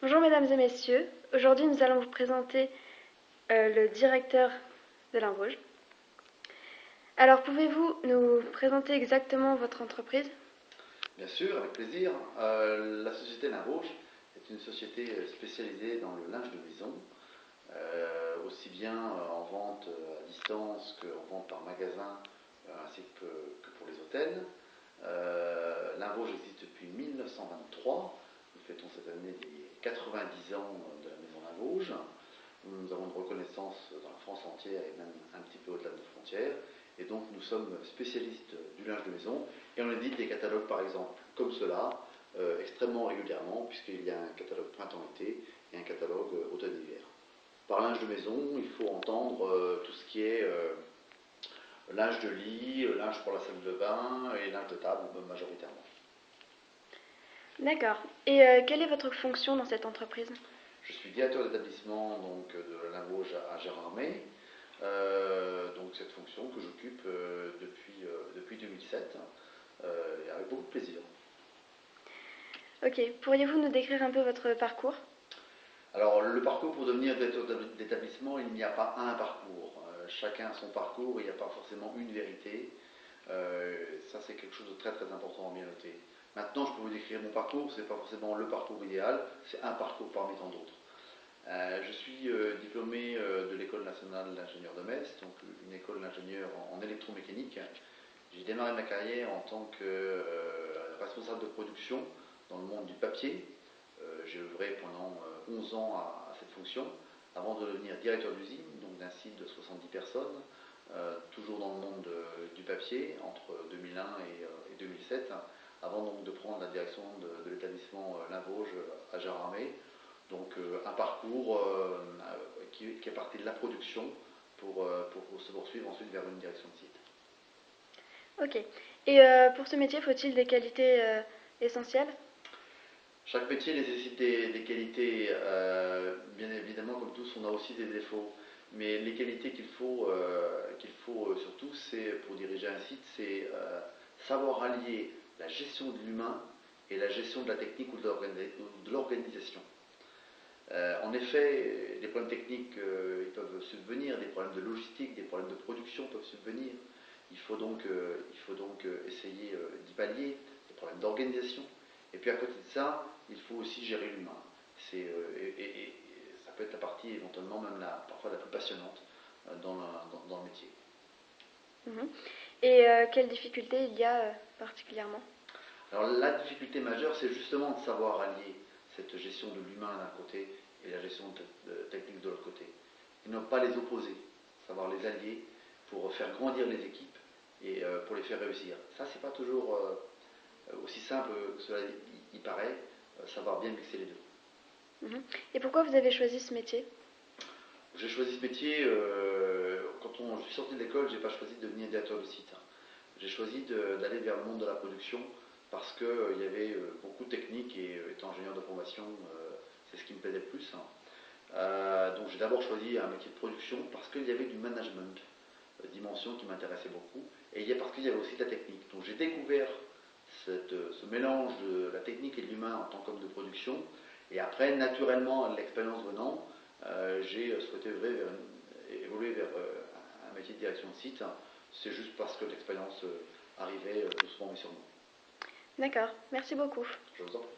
Bonjour mesdames et messieurs, aujourd'hui nous allons vous présenter le directeur de Linvauge. Alors pouvez-vous nous présenter exactement votre entreprise? Bien sûr, avec plaisir. La société Linvauge est une société spécialisée dans le linge de maison, aussi bien en vente à distance qu'en vente par magasin, ainsi que pour les hôtels. Linvauge existe depuis 1923. Nous fêtons cette année les 90 ans de la maison Linvauge. Nous avons une reconnaissance dans la France entière et même un petit peu au-delà de nos frontières. Et donc nous sommes spécialistes du linge de maison et on édite des catalogues par exemple comme cela extrêmement régulièrement puisqu'il y a un catalogue printemps-été et un catalogue automne-hiver. Par linge de maison, il faut entendre tout ce qui est linge de lit, linge pour la salle de bain et linge de table majoritairement. D'accord. Et quelle est votre fonction dans cette entreprise? Je suis directeur d'établissement donc, de la Linvauge à Gérardmer. Donc cette fonction que j'occupe depuis 2007 et avec beaucoup de plaisir. Ok, pourriez-vous nous décrire un peu votre parcours? Alors le parcours pour devenir directeur d'établissement, il n'y a pas un parcours. Chacun a son parcours, il n'y a pas forcément une vérité. Ça c'est quelque chose de très très important à bien noter. Maintenant je peux vous décrire mon parcours, ce n'est pas forcément le parcours idéal, c'est un parcours parmi tant d'autres. Je suis diplômé de l'École nationale d'ingénieurs de Metz, donc une école d'ingénieurs en électromécanique. J'ai démarré ma carrière en tant que responsable de production dans le monde du papier. J'ai œuvré pendant 11 ans à cette fonction, avant de devenir directeur d'usine, donc d'un site de 70 personnes, toujours dans le monde du papier, entre 2001 et 2007, avant donc de prendre la direction de l'établissement Linvauge à Gérardmer. Donc un parcours qui est parti de la production pour se poursuivre ensuite vers une direction de site. Ok. Et pour ce métier, faut-il des qualités essentielles? Chaque métier nécessite des qualités, bien évidemment comme tous on a aussi des défauts, mais les qualités qu'il faut surtout c'est pour diriger un site, c'est savoir allier la gestion de l'humain et la gestion de la technique ou de l'organisation. En effet, des problèmes techniques ils peuvent subvenir, des problèmes de logistique, des problèmes de production peuvent subvenir. Il faut donc essayer d'y pallier, des problèmes d'organisation. Et puis à côté de ça, il faut aussi gérer l'humain. Et ça peut être la partie éventuellement même parfois la plus passionnante dans le métier. Mhm. Et quelles difficultés il y a particulièrement? Alors la difficulté majeure, c'est justement de savoir allier cette gestion de l'humain d'un côté et la gestion technique de l'autre côté. Et ne pas les opposer, savoir les allier pour faire grandir les équipes et pour les faire réussir. Ça, c'est pas toujours aussi simple que cela y paraît, savoir bien mixer les deux. Mhm. Et pourquoi vous avez choisi ce métier? J'ai choisi ce métier, quand je suis sorti de l'école, j'ai pas choisi de devenir directeur de site. J'ai choisi d'aller vers le monde de la production parce qu'il y avait beaucoup de techniques et étant ingénieur de formation, c'est ce qui me plaisait le plus. Donc j'ai d'abord choisi un métier de production parce qu'il y avait du management, dimension qui m'intéressait beaucoup, et parce qu'il y avait aussi de la technique. Donc j'ai découvert ce mélange de la technique et de l'humain en tant qu'homme de production, et après, naturellement, l'expérience venant, j'ai souhaité évoluer vers un métier de direction de site. C'est juste parce que l'expérience arrivait doucement mais sûrement. D'accord, merci beaucoup. Je vous en prie.